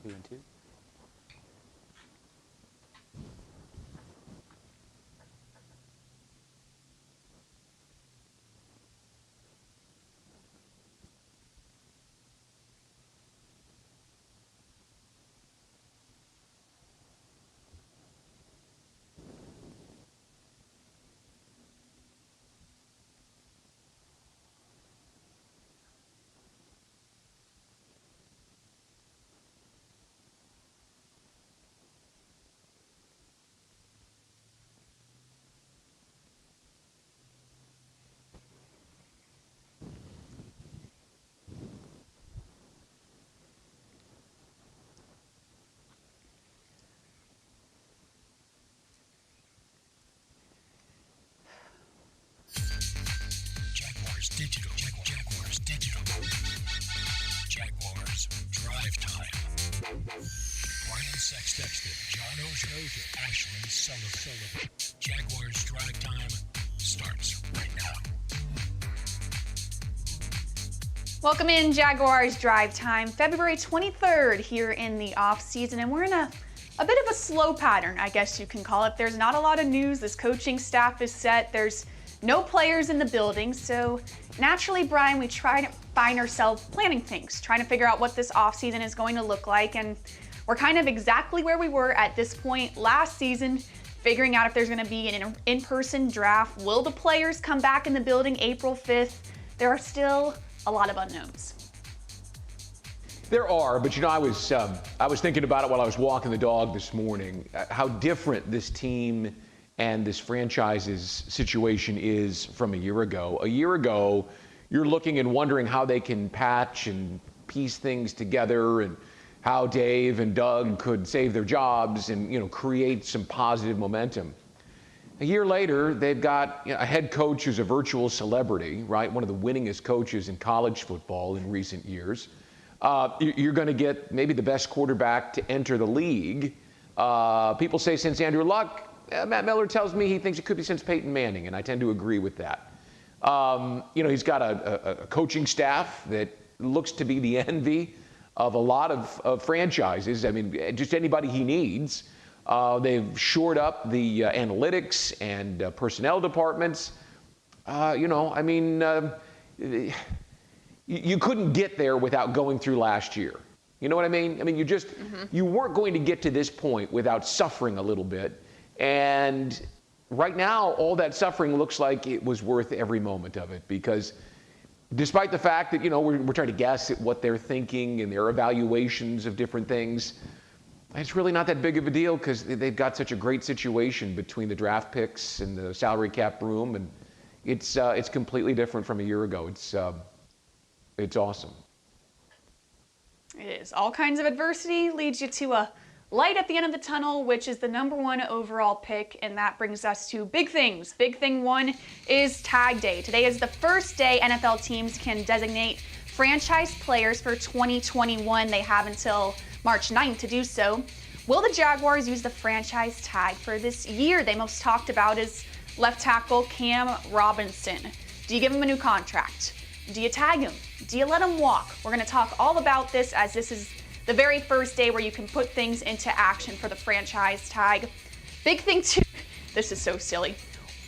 3, 1, 2. Jaguars Digital. Jaguars Drive Time. Brian Sexton, John Oehser, Ashlyn Sullivan. Jaguars Drive Time starts right now. Welcome in Jaguars Drive Time, February 23rd here in the off season, and we're in a bit of a slow pattern, I guess you can call it. There's not a lot of news. This coaching staff is set. There's no players in the building, so naturally, Brian, we try to find ourselves planning things, trying to figure out what this offseason is going to look like, and we're kind of exactly where we were at this point last season, figuring out if there's going to be an in-person draft. Will the players come back in the building April 5th? There are still a lot of unknowns. There are, but I was thinking about it while I was walking the dog this morning, how different this team and this franchise's situation is from a year ago. A year ago, you're looking and wondering how they can patch and piece things together and how Dave and Doug could save their jobs and, create some positive momentum. A year later, they've got a head coach who's a virtual celebrity, right? One of the winningest coaches in college football in recent years. You're going to get maybe the best quarterback to enter the league. People say since Andrew Luck. Matt Miller tells me he thinks it could be since Peyton Manning, and I tend to agree with that. He's got a coaching staff that looks to be the envy of a lot of franchises. I mean, just anybody he needs. They've shored up the analytics and personnel departments. You couldn't get there without going through last year. You know what I mean? I mean, you weren't going to get to this point without suffering a little bit. And right now, all that suffering looks like it was worth every moment of it, because despite the fact that, we're trying to guess at what they're thinking and their evaluations of different things, it's really not that big of a deal because they've got such a great situation between the draft picks and the salary cap room, and it's completely different from a year ago. It's awesome. It is. All kinds of adversity leads you to a light at the end of the tunnel, which is the #1 overall pick, and that brings us to big things. Big thing one is tag day. Today is the first day NFL teams can designate franchise players for 2021. They have until March 9th to do so. Will the Jaguars use the franchise tag for this year? They most talked about is left tackle Cam Robinson. Do you give him a new contract? Do you tag him? Do you let him walk? We're going to talk all about this, as this is the very first day where you can put things into action for the franchise tag. Big thing too, this is so silly.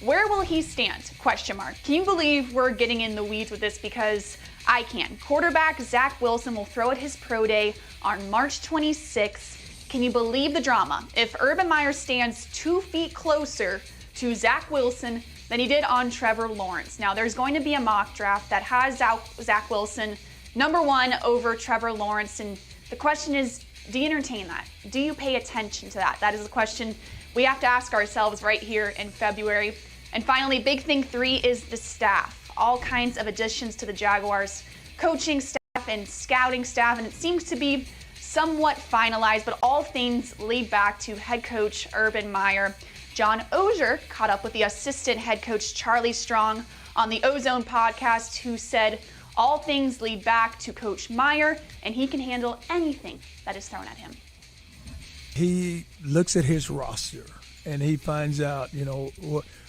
Where will he stand? Question mark. Can you believe we're getting in the weeds with this? Because I can. Quarterback Zach Wilson will throw at his pro day on March 26th. Can you believe the drama? If Urban Meyer stands 2 feet closer to Zach Wilson than he did on Trevor Lawrence. Now, there's going to be a mock draft that has Zach Wilson #1 over Trevor Lawrence, and the question is, do you entertain that? Do you pay attention to that? That is the question we have to ask ourselves right here in February. And finally, big thing 3 is the staff. All kinds of additions to the Jaguars coaching staff and scouting staff, and it seems to be somewhat finalized, but all things lead back to head coach Urban Meyer. John Oehser caught up with the assistant head coach Charlie Strong on the Ozone podcast, who said all things lead back to Coach Meyer, and he can handle anything that is thrown at him. He looks at his roster, and he finds out,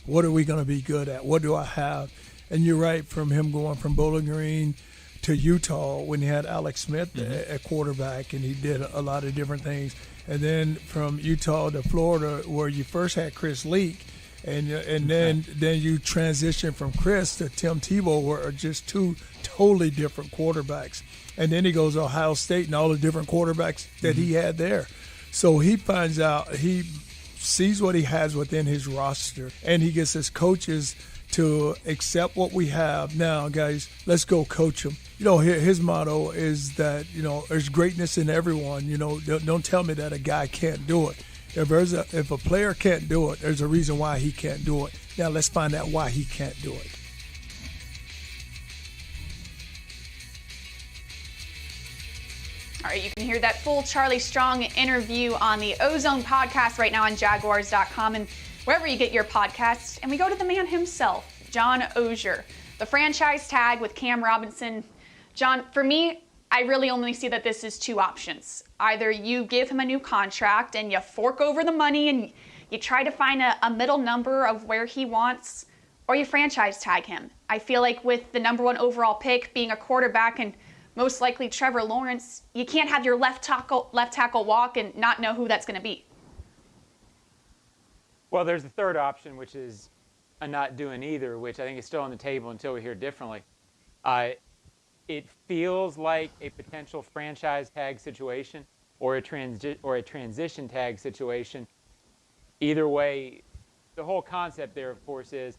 what are we going to be good at? What do I have? And you're right, from him going from Bowling Green to Utah when he had Alex Smith at quarterback, and he did a lot of different things. And then from Utah to Florida, where you first had Chris Leak, and then you transition from Chris to Tim Tebow, were just two totally different quarterbacks. And then he goes to Ohio State and all the different quarterbacks that he had there. So he finds out, he sees what he has within his roster, and he gets his coaches to accept what we have. Now, guys, let's go coach him. His motto is that, there's greatness in everyone. Don't tell me that a guy can't do it. If a player can't do it, there's a reason why he can't do it. Now let's find out why he can't do it. All right, you can hear that full Charlie Strong interview on the Ozone podcast right now on Jaguars.com and wherever you get your podcasts. And we go to the man himself, John Oehser, the franchise tag with Cam Robinson. John, for me, I really only see that this is two options. Either you give him a new contract and you fork over the money and you try to find a middle number of where he wants, or you franchise tag him. I feel like with the number 1 overall pick being a quarterback and most likely Trevor Lawrence, you can't have your left tackle walk and not know who that's going to be. Well, there's the third option, which is a not doing either, which I think is still on the table until we hear differently. It feels like a potential franchise tag situation or a transition tag situation. Either way, the whole concept there, of course, is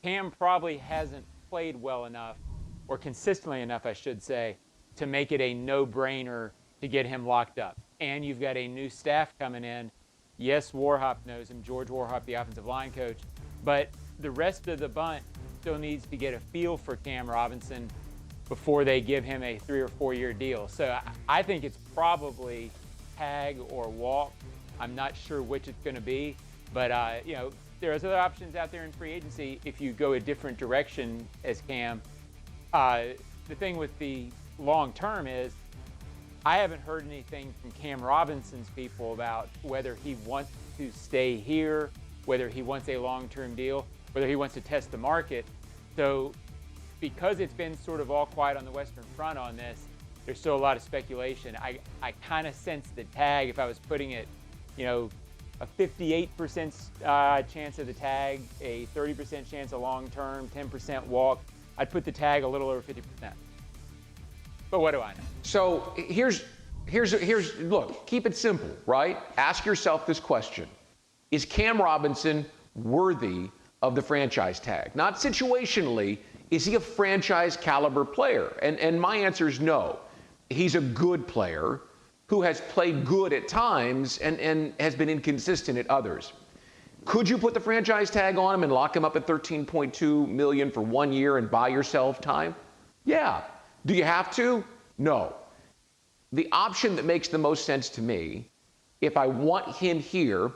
Cam probably hasn't played well enough, or consistently enough, I should say, to make it a no-brainer to get him locked up. And you've got a new staff coming in. Yes, Warhop knows him, George Warhop, the offensive line coach, but the rest of the bunch still needs to get a feel for Cam Robinson before they give him a 3 or 4 year deal. So I think it's probably tag or walk. I'm not sure which it's going to be, but there's other options out there in free agency if you go a different direction as Cam. The thing with the long term is I haven't heard anything from Cam Robinson's people about whether he wants to stay here, whether he wants a long-term deal, whether he wants to test the market. So because it's been sort of all quiet on the Western Front on this, there's still a lot of speculation. I kind of sense the tag, if I was putting it, a 58% chance of the tag, a 30% chance of long-term, 10% walk, I'd put the tag a little over 50%. But what do I know? So here's look, keep it simple, right? Ask yourself this question. Is Cam Robinson worthy of the franchise tag? Not situationally, is he a franchise caliber player? And my answer is no. He's a good player who has played good at times and has been inconsistent at others. Could you put the franchise tag on him and lock him up at $13.2 million for 1 year and buy yourself time? Yeah. Do you have to? No. The option that makes the most sense to me, if I want him here,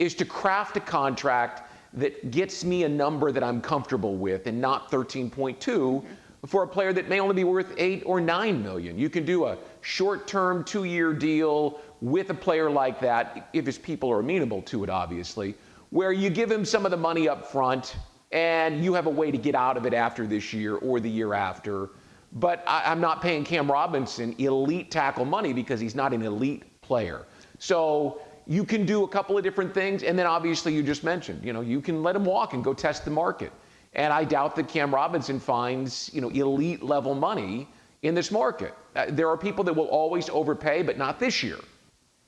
is to craft a contract that gets me a number that I'm comfortable with and not 13.2 for a player that may only be worth 8 or 9 million. You can do a short-term 2-year deal with a player like that, if his people are amenable to it, obviously, where you give him some of the money up front and you have a way to get out of it after this year or the year after. But I'm not paying Cam Robinson elite tackle money because he's not an elite player. So you can do a couple of different things. And then obviously you just mentioned, you can let him walk and go test the market. And I doubt that Cam Robinson finds, elite level money in this market. There are people that will always overpay, but not this year.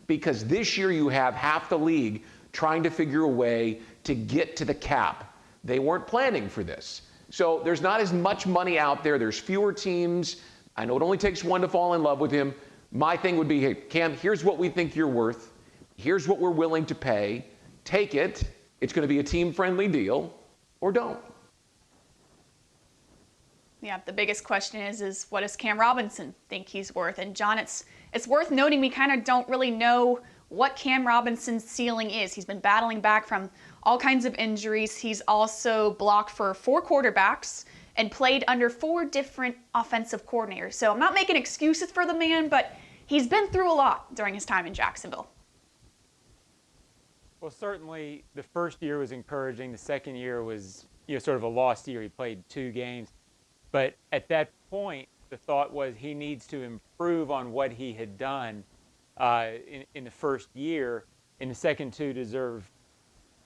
Because this year you have half the league trying to figure a way to get to the cap. They weren't planning for this. So there's not as much money out there. There's fewer teams. I know it only takes one to fall in love with him. My thing would be, hey, Cam, here's what we think you're worth. Here's what we're willing to pay. Take it. It's going to be a team-friendly deal, or don't. Yeah, the biggest question is what does Cam Robinson think he's worth? And John, it's worth noting we kind of don't really know what Cam Robinson's ceiling is. He's been battling back from all kinds of injuries. He's also blocked for 4 quarterbacks and played under 4 different offensive coordinators. So I'm not making excuses for the man, but he's been through a lot during his time in Jacksonville. Well, certainly the first year was encouraging. The second year was sort of a lost year. He played 2 games. But at that point, the thought was he needs to improve on what he had done in the first year. In the second two, deserve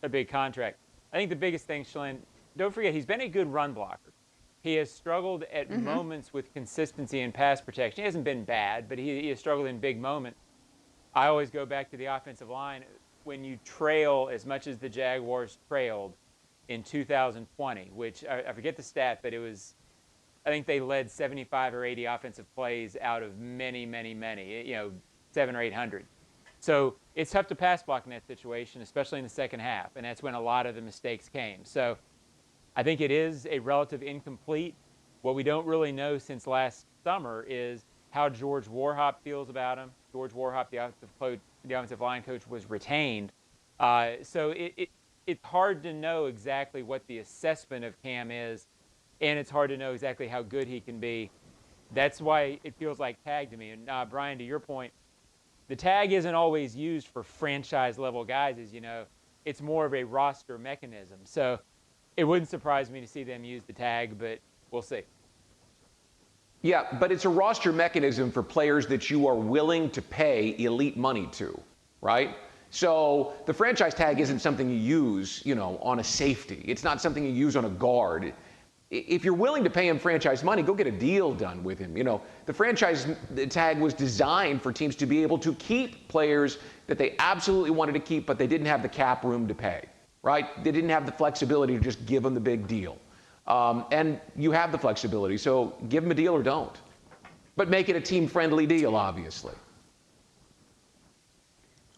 a big contract. I think the biggest thing, Shalyn, don't forget, he's been a good run blocker. He has struggled at moments with consistency in pass protection. He hasn't been bad, but he has struggled in big moments. I always go back to the offensive line. When you trail as much as the Jaguars trailed in 2020, which I forget the stat, but it was, I think they led 75 or 80 offensive plays out of many, 700 or 800. So it's tough to pass block in that situation, especially in the second half, and that's when a lot of the mistakes came. So I think it is a relative incomplete. What we don't really know since last summer is how George Warhop feels about him. George Warhop, the offensive line coach, was retained. So it's hard to know exactly what the assessment of Cam is, and it's hard to know exactly how good he can be. That's why it feels like tag to me. And Brian, to your point, the tag isn't always used for franchise-level guys, as you know. It's more of a roster mechanism. So it wouldn't surprise me to see them use the tag, but we'll see. Yeah, but it's a roster mechanism for players that you are willing to pay elite money to, right? So the franchise tag isn't something you use, on a safety. It's not something you use on a guard. If you're willing to pay him franchise money, go get a deal done with him. The franchise tag was designed for teams to be able to keep players that they absolutely wanted to keep, but they didn't have the cap room to pay, right? They didn't have the flexibility to just give them the big deal. And you have the flexibility, so give them a deal or don't. But make it a team-friendly deal, obviously.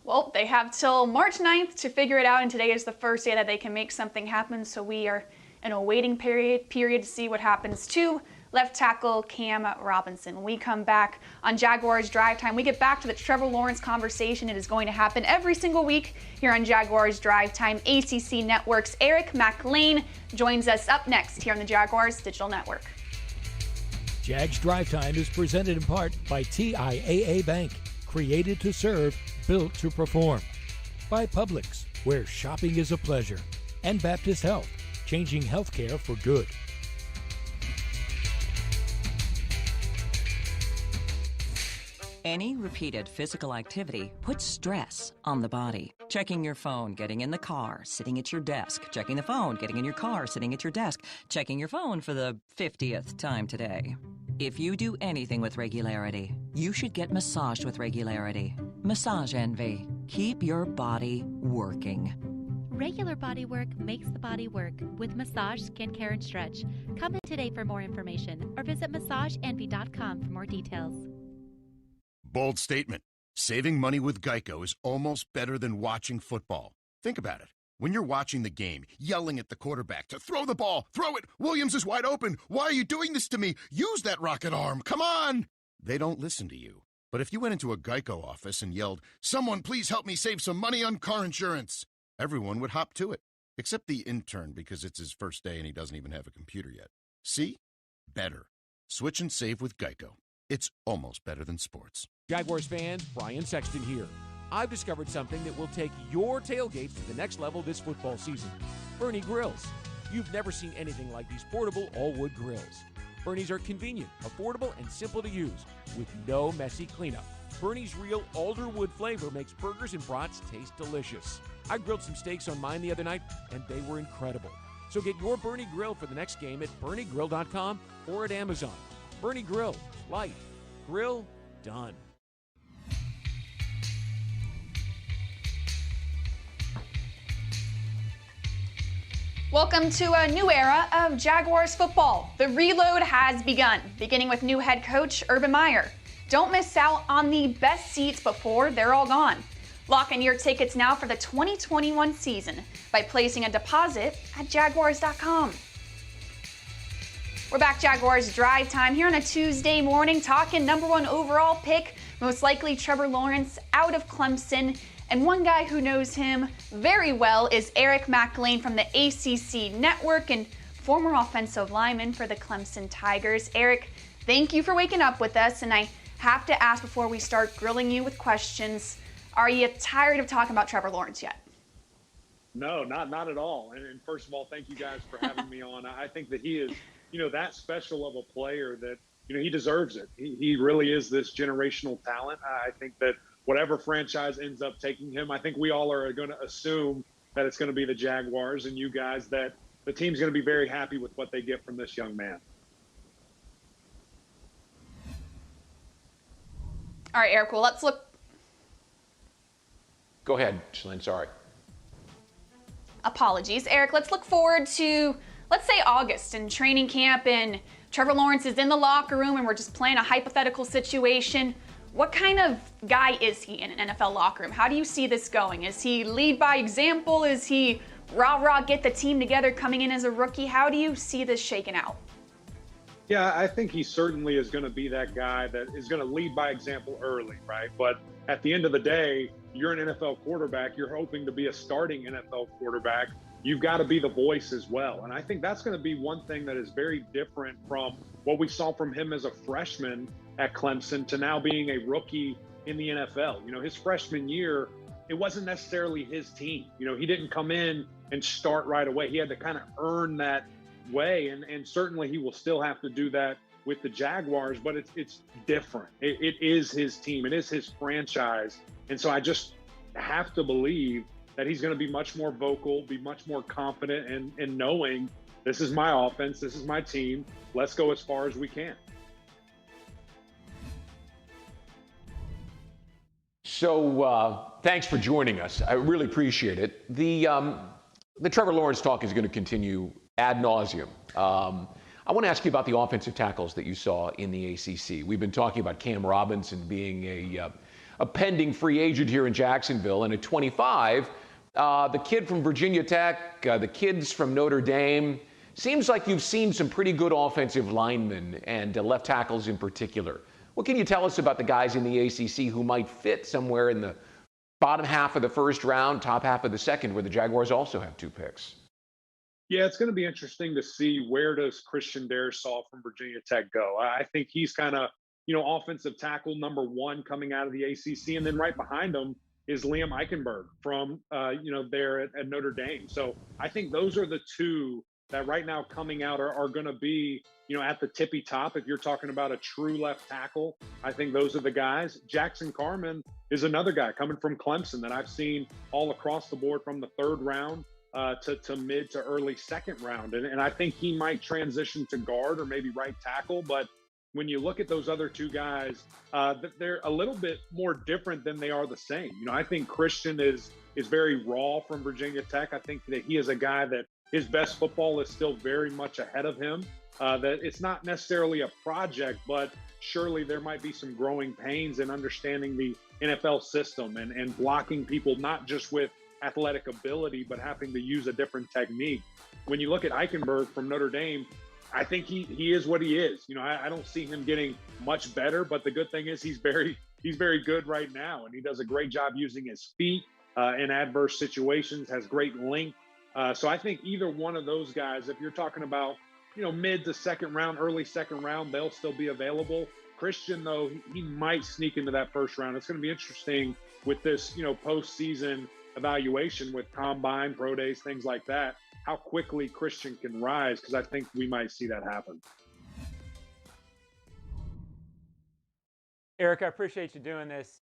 Well, they have till March 9th to figure it out, and today is the first day that they can make something happen, so we are in a waiting period to see what happens to left tackle Cam Robinson. When we come back on Jaguars Drive Time, we get back to the Trevor Lawrence conversation. It is going to happen every single week here on Jaguars Drive Time. ACC Network's Eric McLean joins us up next here on the Jaguars Digital Network. Jags Drive Time is presented in part by TIAA Bank, created to serve, built to perform. By Publix, where shopping is a pleasure. And Baptist Health, changing healthcare for good. Any repeated physical activity puts stress on the body. Checking your phone, getting in the car, sitting at your desk, checking the phone, getting in your car, sitting at your desk, checking your phone for the 50th time today. If you do anything with regularity, you should get massaged with regularity. Massage Envy. Keep your body working. Regular body work makes the body work with massage, skincare, and stretch. Come in today for more information or visit massageenvy.com for more details. Bold statement. Saving money with Geico is almost better than watching football. Think about it. When you're watching the game, yelling at the quarterback to throw the ball, throw it, Williams is wide open, why are you doing this to me? Use that rocket arm, come on! They don't listen to you. But if you went into a Geico office and yelled, "Someone please help me save some money on car insurance," everyone would hop to it, except the intern because it's his first day and he doesn't even have a computer yet. See? Better. Switch and save with Geico. It's almost better than sports. Jaguars fans, Brian Sexton here. I've discovered something that will take your tailgates to the next level this football season. Bernie Grills. You've never seen anything like these portable all-wood grills. Bernie's are convenient, affordable, and simple to use, with no messy cleanup. Bernie's real alder wood flavor makes burgers and brats taste delicious. I grilled some steaks on mine the other night, and they were incredible. So get your Bernie Grill for the next game at BernieGrill.com or at Amazon. Bernie Grill. Life. Grill. Done. Welcome to a new era of Jaguars football. The reload has begun, beginning with new head coach Urban Meyer. Don't miss out on the best seats before they're all gone. Lock in your tickets now for the 2021 season by placing a deposit at Jaguars.com. We're back, Jaguars Drive Time here on a Tuesday morning, talking number one overall pick, most likely Trevor Lawrence out of Clemson. And one guy who knows him very well is Eric McLean from the ACC Network and former offensive lineman for the Clemson Tigers. Eric, thank you for waking up with us. And I have to ask before we start grilling you with questions, are you tired of talking about Trevor Lawrence yet? No, not at all. And first of all, thank you guys for having me on. I think that he is, that special of a player that, he deserves it. He really is this generational talent. I think that whatever franchise ends up taking him, I think we all are going to assume that it's going to be the Jaguars, and you guys, that the team's going to be very happy with what they get from this young man. All right, Eric, well, let's look. Go ahead, Shalane, sorry. Apologies. Eric, let's look forward to, let's say, August and training camp, and Trevor Lawrence is in the locker room and we're just playing a hypothetical situation. What kind of guy is he in an NFL locker room? How do you see this going? Is he lead by example? Is he rah-rah, get the team together coming in as a rookie? How do you see this shaking out? Yeah, I think he certainly is going to be that guy that is going to lead by example early, right? But at the end of the day, you're an NFL quarterback. You're hoping to be a starting NFL quarterback. You've got to be the voice as well. And I think that's going to be one thing that is very different from what we saw from him as a freshman at Clemson to now being a rookie in the NFL. His freshman year, it wasn't necessarily his team. He didn't come in and start right away. He had to kind of earn that way. And certainly he will still have to do that with the Jaguars, but it's different. It is his team. It is his franchise. And so I just have to believe that he's going to be much more vocal, be much more confident in knowing this is my offense, this is my team. Let's go as far as we can. So thanks for joining us. I really appreciate it. The Trevor Lawrence talk is going to continue ad nauseum. I want to ask you about the offensive tackles that you saw in the ACC. We've been talking about Cam Robinson being a pending free agent here in Jacksonville, and at 25, the kid from Virginia Tech, the kids from Notre Dame. Seems like you've seen some pretty good offensive linemen and left tackles in particular. What can you tell us about the guys in the ACC who might fit somewhere in the bottom half of the first round, top half of the second, where the Jaguars also have 2 picks? Yeah, it's going to be interesting to see where does Christian Darrisaw from Virginia Tech go. I think he's kind of, offensive tackle number 1 coming out of the ACC. And then right behind him is Liam Eichenberg from, there at Notre Dame. So I think those are the 2 that right now coming out are going to be, at the tippy top. If you're talking about a true left tackle, I think those are the guys. Jackson Carman is another guy coming from Clemson that I've seen all across the board from the 3rd round to mid to early 2nd round. And I think he might transition to guard or maybe right tackle. But when you look at those other 2 guys, they're a little bit more different than they are the same. I think Christian is very raw from Virginia Tech. I think that he is a guy that his best football is still very much ahead of him. That it's not necessarily a project, but surely there might be some growing pains in understanding the NFL system and blocking people, not just with athletic ability, but having to use a different technique. When you look at Eichenberg from Notre Dame, I think he is what he is. I don't see him getting much better, but the good thing is he's very good right now, and he does a great job using his feet in adverse situations, has great length. So I think either one of those guys, if you're talking about, mid to 2nd round, early 2nd round, they'll still be available. Christian, though, he might sneak into that 1st round. It's going to be interesting with this, postseason evaluation with combine, pro days, things like that, how quickly Christian can rise, because I think we might see that happen. Eric, I appreciate you doing this.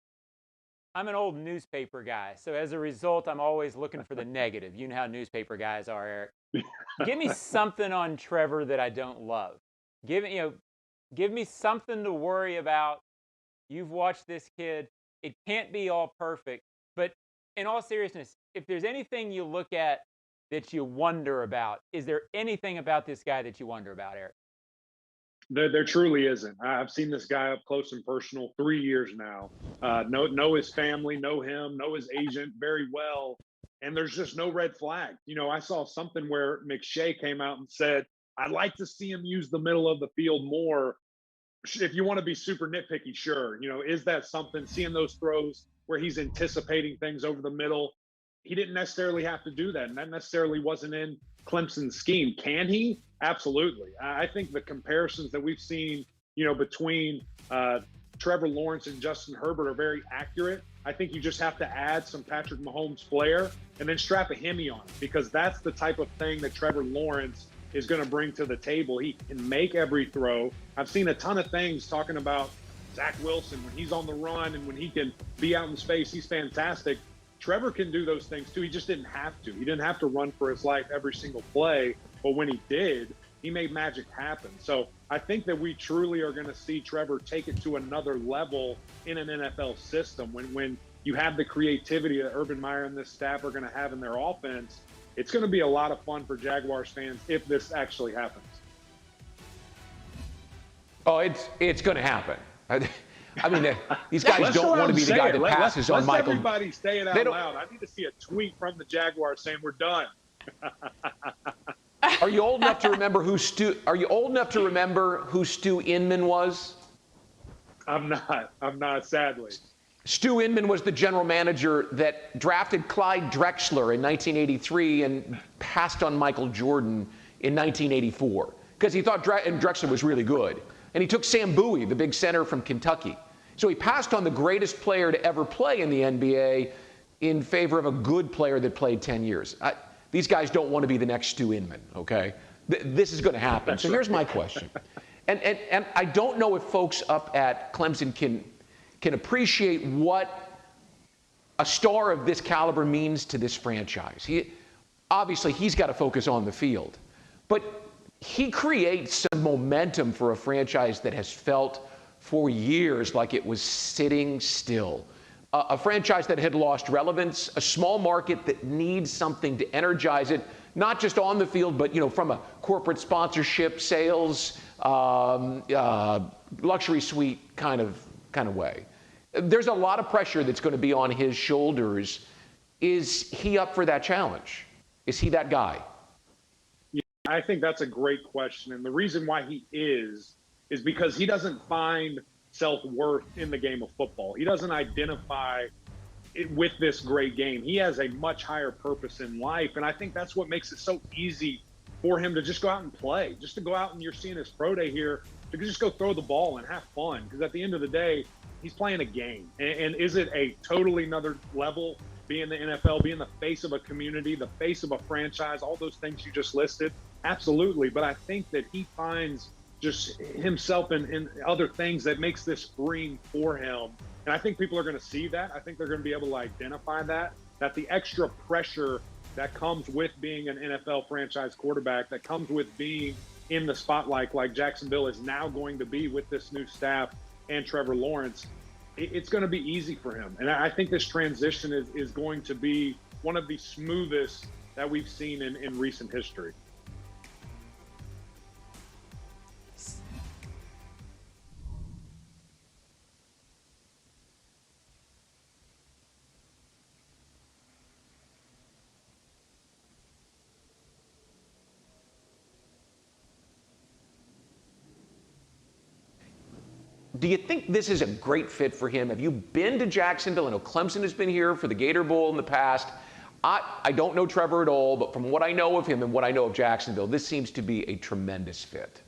I'm an old newspaper guy, so as a result, I'm always looking for the negative. You know how newspaper guys are, Eric. Give me something on Trevor that I don't love. Give me something to worry about. You've watched this kid. It can't be all perfect, but in all seriousness, if there's anything you look at that you wonder about, is there anything about this guy that you wonder about, Eric? There truly isn't. I've seen this guy up close and personal 3 years now. Know his family, know him, know his agent very well. And there's just no red flag. I saw something where McShay came out and said, I'd like to see him use the middle of the field more. If you want to be super nitpicky, sure. Is that something, seeing those throws where he's anticipating things over the middle? He didn't necessarily have to do that. And that necessarily wasn't in Clemson's scheme. Can he? Absolutely. I think the comparisons that we've seen, between Trevor Lawrence and Justin Herbert are very accurate. I think you just have to add some Patrick Mahomes flair and then strap a Hemi on it, because that's the type of thing that Trevor Lawrence is going to bring to the table. He can make every throw. I've seen a ton of things talking about Zach Wilson when he's on the run and when he can be out in space, he's fantastic. Trevor can do those things too. He just didn't have to. He didn't have to run for his life every single play, but when he did, he made magic happen. So I think that we truly are going to see Trevor take it to another level in an NFL system. When you have the creativity that Urban Meyer and this staff are going to have in their offense, it's going to be a lot of fun for Jaguars fans if this actually happens. Oh, it's going to happen. I mean, these guys don't want to be the guy that passes on Michael. Let's everybody say it out loud. I need to see a tweet from the Jaguars saying we're done. Are you old enough to remember who Stu Inman was? I'm not, sadly. Stu Inman was the general manager that drafted Clyde Drexler in 1983 and passed on Michael Jordan in 1984 because he thought Drexler was really good. And he took Sam Bowie, the big center from Kentucky. So he passed on the greatest player to ever play in the NBA in favor of a good player that played 10 years. These guys don't want to be the next Stu Inman, okay? This is going to happen. So here's my question. And I don't know if folks up at Clemson can appreciate what a star of this caliber means to this franchise. Obviously, he's got to focus on the field. But he creates some momentum for a franchise that has felt for years like it was sitting still. A franchise that had lost relevance, a small market that needs something to energize it, not just on the field, but from a corporate sponsorship, sales, luxury suite kind of way. There's a lot of pressure that's going to be on his shoulders. Is he up for that challenge? Is he that guy? Yeah, I think that's a great question. And the reason why he is because he doesn't find self-worth in the game of football. He doesn't identify it with this great game. He has a much higher purpose in life. And I think that's what makes it so easy for him to just go out and play, just to go out, and you're seeing his pro day here, to just go throw the ball and have fun. Because at the end of the day, he's playing a game. And is it a totally another level being the NFL, being the face of a community, the face of a franchise, all those things you just listed? Absolutely. But I think that he finds just himself in other things that makes this freeing for him. And I think people are going to see that. I think they're going to be able to identify that the extra pressure that comes with being an NFL franchise quarterback, that comes with being in the spotlight like Jacksonville is now going to be with this new staff and Trevor Lawrence, it's going to be easy for him. And I think this transition is going to be one of the smoothest that we've seen in recent history. Do you think this is a great fit for him? Have you been to Jacksonville? I know Clemson has been here for the Gator Bowl in the past. I don't know Trevor at all, but from what I know of him and what I know of Jacksonville, this seems to be a tremendous fit.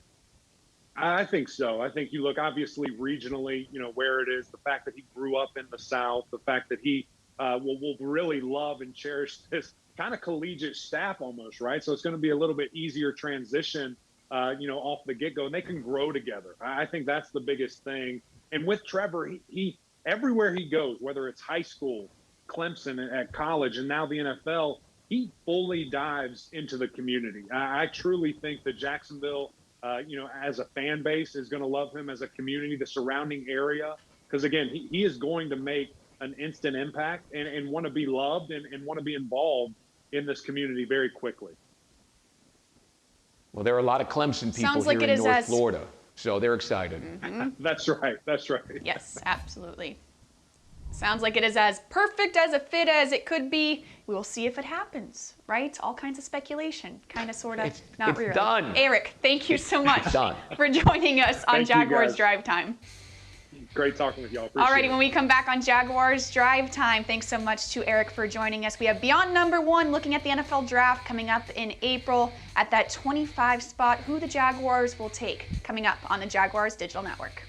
I think so. I think you look obviously regionally, where it is, the fact that he grew up in the South, the fact that he will really love and cherish this kind of collegiate staff almost, right? So it's going to be a little bit easier transition off the get-go, and they can grow together. I think that's the biggest thing. And with Trevor, he everywhere he goes, whether it's high school, Clemson, at college, and now the NFL, he fully dives into the community. I truly think that Jacksonville, as a fan base, is going to love him as a community, the surrounding area, because, again, he is going to make an instant impact and want to be loved and want to be involved in this community very quickly. Well, there are a lot of Clemson people here in North Florida, so they're excited. Mm-hmm. That's right. Yes, absolutely. Sounds like it is as perfect as a fit as it could be. We will see if it happens, right? All kinds of speculation, kind of, sort of, not really. It's done. Eric, thank you so much for joining us on Jaguars Drive Time. Great talking with y'all. Appreciate Alrighty, when we come back on Jaguars Drive Time, thanks so much to Eric for joining us. We have Beyond Number One, looking at the NFL Draft coming up in April at that 25 spot, who the Jaguars will take, coming up on the Jaguars Digital Network.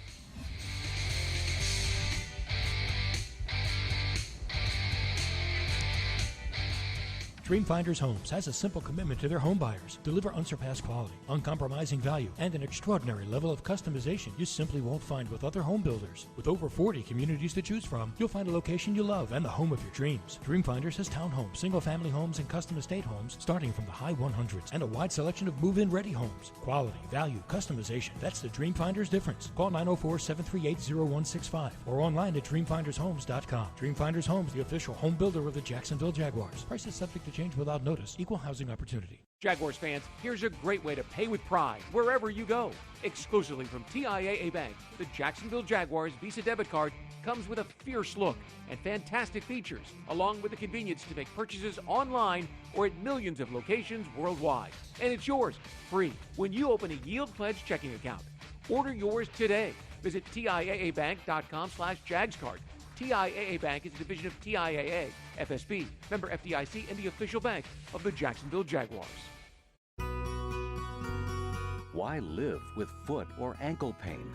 Dreamfinders Homes has a simple commitment to their home buyers. Deliver unsurpassed quality, uncompromising value, and an extraordinary level of customization you simply won't find with other home builders. With over 40 communities to choose from, you'll find a location you love and the home of your dreams. Dreamfinders has townhomes, single-family homes, and custom estate homes starting from the high 100s and a wide selection of move-in ready homes. Quality, value, customization. That's the Dreamfinders difference. Call 904-738-0165 or online at dreamfindershomes.com. Dreamfinders Homes, the official home builder of the Jacksonville Jaguars. Prices subject to change without notice. Equal housing opportunity. Jaguars fans, here's a great way to pay with pride wherever you go. Exclusively from TIAA Bank, the Jacksonville Jaguars Visa debit card comes with a fierce look and fantastic features, along with the convenience to make purchases online or at millions of locations worldwide. And it's yours, free, when you open a Yield Pledge checking account. Order yours today. Visit TIAABank.com/JagsCard. TIAA Bank is a division of TIAA, FSB, member FDIC, and the official bank of the Jacksonville Jaguars. Why live with foot or ankle pain?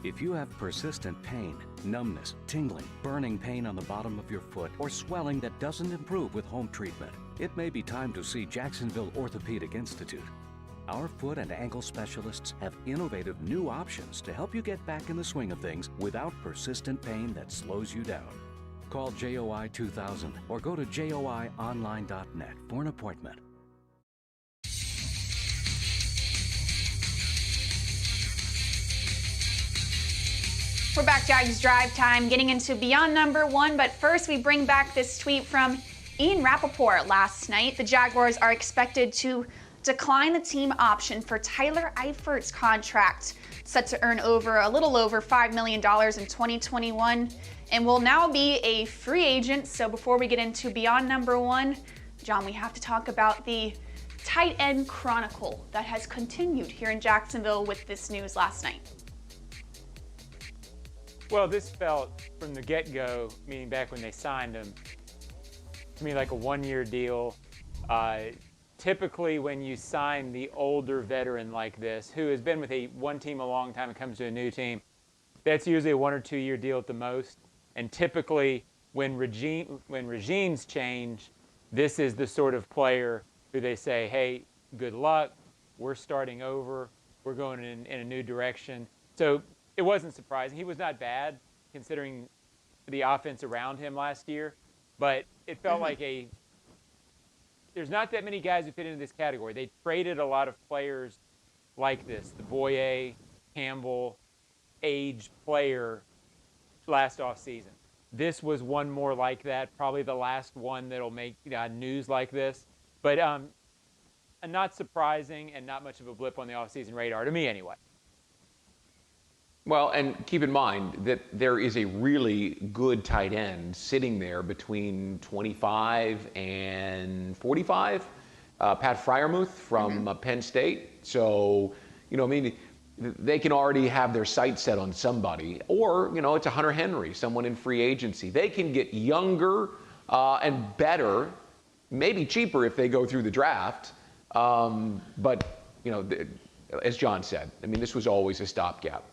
If you have persistent pain, numbness, tingling, burning pain on the bottom of your foot, or swelling that doesn't improve with home treatment, it may be time to see Jacksonville Orthopedic Institute. Our foot and ankle specialists have innovative new options to help you get back in the swing of things without persistent pain that slows you down. Call JOI 2000 or go to joionline.net for an appointment. We're back, Jags Drive Time, getting into Beyond Number One, but first we bring back this tweet from Ian Rappaport last night. The Jaguars are expected to decline the team option for Tyler Eifert's contract, set to earn a little over $5 million in 2021, and will now be a free agent. So before we get into Beyond Number One, John, we have to talk about the tight end chronicle that has continued here in Jacksonville with this news last night. Well, this felt from the get-go, meaning back when they signed him, to me like a one-year deal. Typically, when you sign the older veteran like this, who has been with one team a long time and comes to a new team, that's usually a 1 or 2 year deal at the most. And typically, when regimes change, this is the sort of player who they say, hey, good luck, we're starting over, we're going in a new direction. So it wasn't surprising. He was not bad considering the offense around him last year, but it felt like there's not that many guys who fit into this category. They traded a lot of players like this, the Boye, Campbell, aged player last offseason. This was one more like that, probably the last one that'll make news like this. But not surprising and not much of a blip on the offseason radar, to me anyway. Well, and keep in mind that there is a really good tight end sitting there between 25 and 45, Pat Freiermuth from Penn State. So, they can already have their sights set on somebody. Or, it's a Hunter Henry, someone in free agency. They can get younger and better, maybe cheaper if they go through the draft. But, as John said, this was always a stopgap.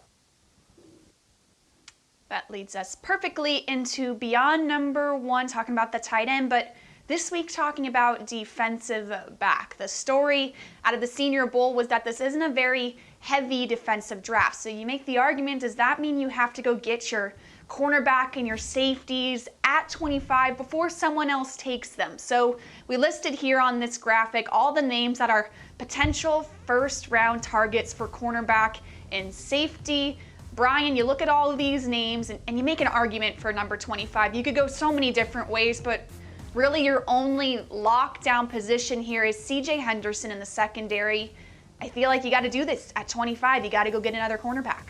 That leads us perfectly into Beyond Number One, talking about the tight end, but this week talking about defensive back. The story out of the Senior Bowl was that this isn't a very heavy defensive draft. So you make the argument, does that mean you have to go get your cornerback and your safeties at 25 before someone else takes them? So we listed here on this graphic all the names that are potential first-round targets for cornerback and safety. Brian, you look at all of these names and you make an argument for number 25. You could go so many different ways, but really your only lockdown position here is C.J. Henderson in the secondary. I feel like you got to do this at 25. You got to go get another cornerback.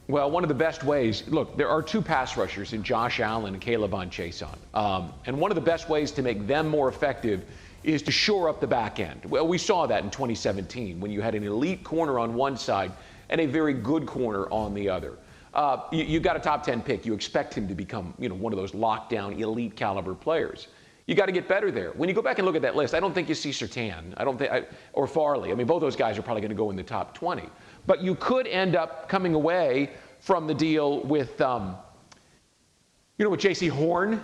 Well, one of the best ways, look, there are two pass rushers in Josh Allen and Caleb Von Chason. And one of the best ways to make them more effective is to shore up the back end. Well, we saw that in 2017 when you had an elite corner on one side and a very good corner on the other. You got a top 10 pick. You expect him to become, one of those lockdown elite caliber players. You got to get better there. When you go back and look at that list, I don't think you see Surtain. Or Farley. Both those guys are probably going to go in the top 20. But you could end up coming away from the deal with, with J.C. Horn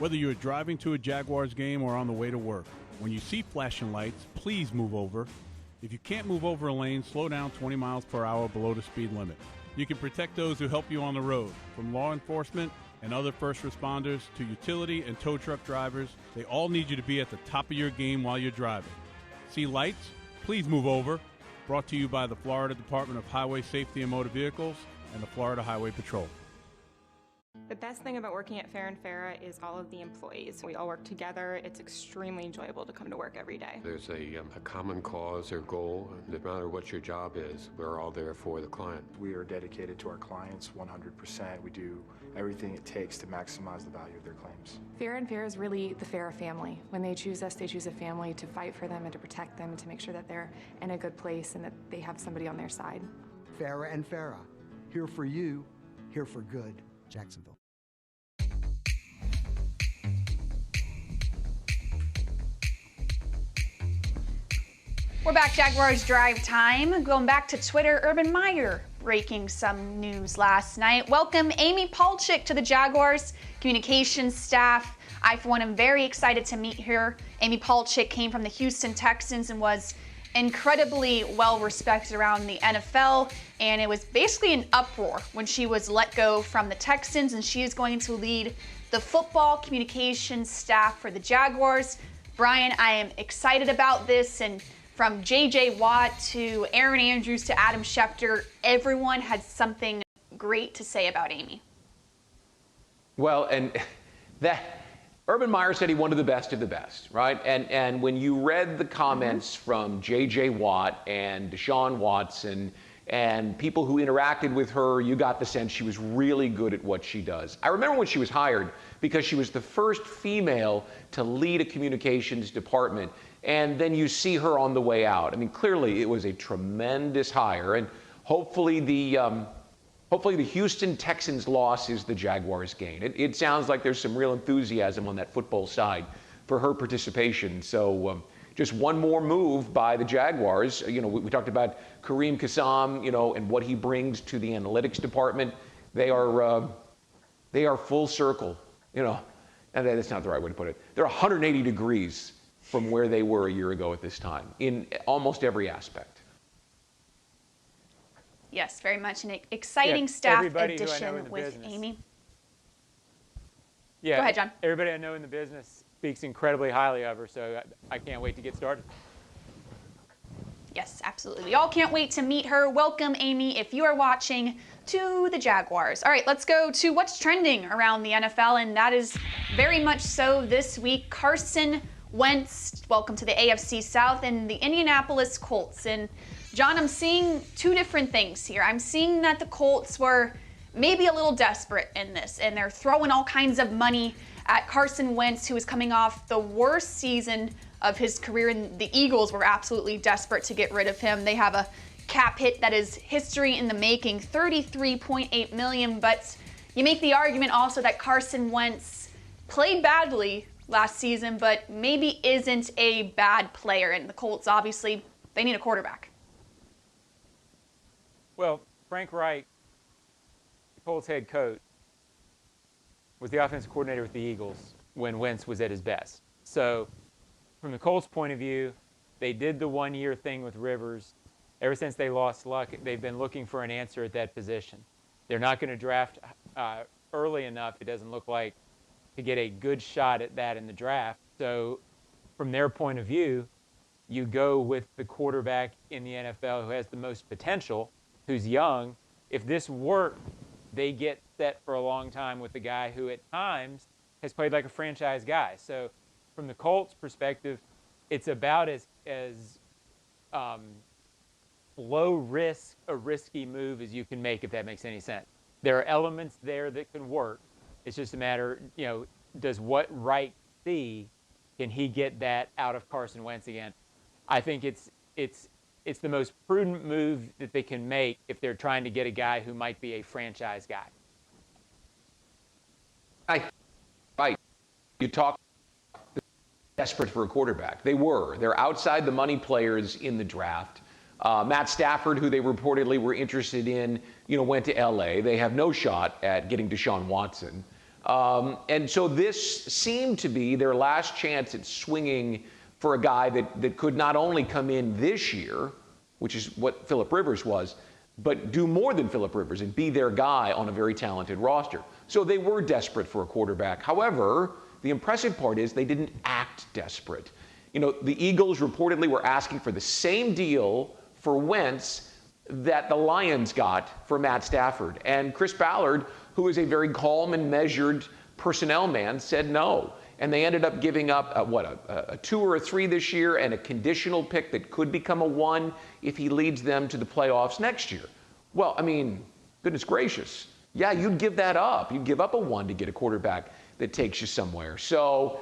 Whether you're driving to a Jaguars game or on the way to work, when you see flashing lights, please move over. If you can't move over a lane, slow down 20 miles per hour below the speed limit. You can protect those who help you on the road, from law enforcement and other first responders to utility and tow truck drivers. They all need you to be at the top of your game while you're driving. See lights? Please move over. Brought to you by the Florida Department of Highway Safety and Motor Vehicles and the Florida Highway Patrol. The best thing about working at Farrah & Farrah is all of the employees. We all work together. It's extremely enjoyable to come to work every day. There's a common cause or goal. No matter what your job is, we're all there for the client. We are dedicated to our clients 100%. We do everything it takes to maximize the value of their claims. Farrah & Farrah is really the Farrah family. When they choose us, they choose a family to fight for them and to protect them and to make sure that they're in a good place and that they have somebody on their side. Farrah & Farrah, here for you, here for good. Jacksonville. We're back, Jaguars Drive Time. Going back to Twitter, Urban Meyer breaking some news last night. Welcome Amy Palchik to the Jaguars communications staff. I, for one, am very excited to meet her. Amy Palchik came from the Houston Texans and was incredibly well respected around the NFL, and it was basically an uproar when she was let go from the Texans, and she is going to lead the football communications staff for the Jaguars. Brian, I am excited about this, and from J.J. Watt to Aaron Andrews to Adam Schefter, everyone had something great to say about Amy. Well, and that Urban Meyer said he wanted the best of the best, right? And when you read the comments from J.J. Watt and Deshaun Watson and people who interacted with her, you got the sense she was really good at what she does. I remember when she was hired because she was the first female to lead a communications department. And then you see her on the way out. I mean, clearly it was a tremendous hire, and hopefully the Houston Texans loss is the Jaguars gain. It sounds like there's some real enthusiasm on that football side for her participation. So just one more move by the Jaguars. You know, we talked about Kareem Kassam, you know, and what he brings to the analytics department. They are full circle, you know, and that's not the right way to put it. They're 180 degrees from where they were a year ago at this time in almost every aspect. Yes, very much an exciting staff addition with Amy. Yeah, go ahead, John. Everybody I know in the business speaks incredibly highly of her, so I can't wait to get started. Yes, absolutely. We all can't wait to meet her. Welcome, Amy, if you are watching, to the Jaguars. All right, let's go to what's trending around the NFL, and that is very much so this week. Carson Wentz, welcome to the AFC South, and the Indianapolis Colts. And John, I'm seeing two different things here. I'm seeing that the Colts were maybe a little desperate in this, and they're throwing all kinds of money at Carson Wentz, who is coming off the worst season of his career, and the Eagles were absolutely desperate to get rid of him. They have a cap hit that is history in the making, $33.8 million, but you make the argument also that Carson Wentz played badly last season, but maybe isn't a bad player. And the Colts, obviously, they need a quarterback. Well, Frank Reich, the Colts head coach, was the offensive coordinator with the Eagles when Wentz was at his best. So from the Colts' point of view, they did the one-year thing with Rivers. Ever since they lost Luck, they've been looking for an answer at that position. They're not going to draft early enough, it doesn't look like, to get a good shot at that in the draft. So from their point of view, you go with the quarterback in the NFL who has the most potential, who's young. If this worked, they get set for a long time with the guy who at times has played like a franchise guy. So from the Colts' perspective, it's about as low risk, a risky move as you can make, if that makes any sense. There are elements there that can work. It's just a matter, you know, does what Reich see, can he get that out of Carson Wentz again? I think it's the most prudent move that they can make if they're trying to get a guy who might be a franchise guy. Right. You talk desperate for a quarterback. They were. They're outside the money players in the draft. Matt Stafford, who they reportedly were interested in, went to L.A. They have no shot at getting Deshaun Watson. And so this seemed to be their last chance at swinging for a guy that could not only come in this year, which is what Phillip Rivers was, but do more than Phillip Rivers and be their guy on a very talented roster. So they were desperate for a quarterback. However, the impressive part is they didn't act desperate. You know, the Eagles reportedly were asking for the same deal for Wentz that the Lions got for Matt Stafford. And Chris Ballard, who is a very calm and measured personnel man, said no. And they ended up giving up a 2 or a 3 this year and a conditional pick that could become a 1 if he leads them to the playoffs next year. Well, I mean, goodness gracious. Yeah, you'd give that up. You'd give up a 1 to get a quarterback that takes you somewhere. So,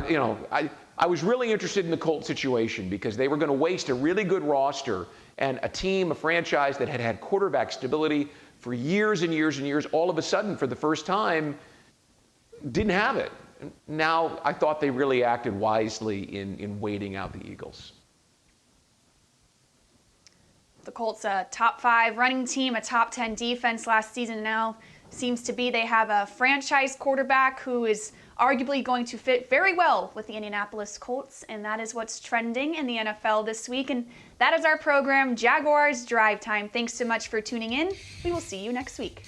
you know, I was really interested in the Colts situation because they were going to waste a really good roster and a team, a franchise that had had quarterback stability for years and years and years, all of a sudden, for the first time, didn't have it. Now, I thought they really acted wisely in waiting out the Eagles. The Colts, a top 5 running team, a top 10 defense last season. Now seems to be they have a franchise quarterback who is arguably going to fit very well with the Indianapolis Colts, and that is what's trending in the NFL this week. And that is our program, Jaguars Drive Time. Thanks so much for tuning in. We will see you next week.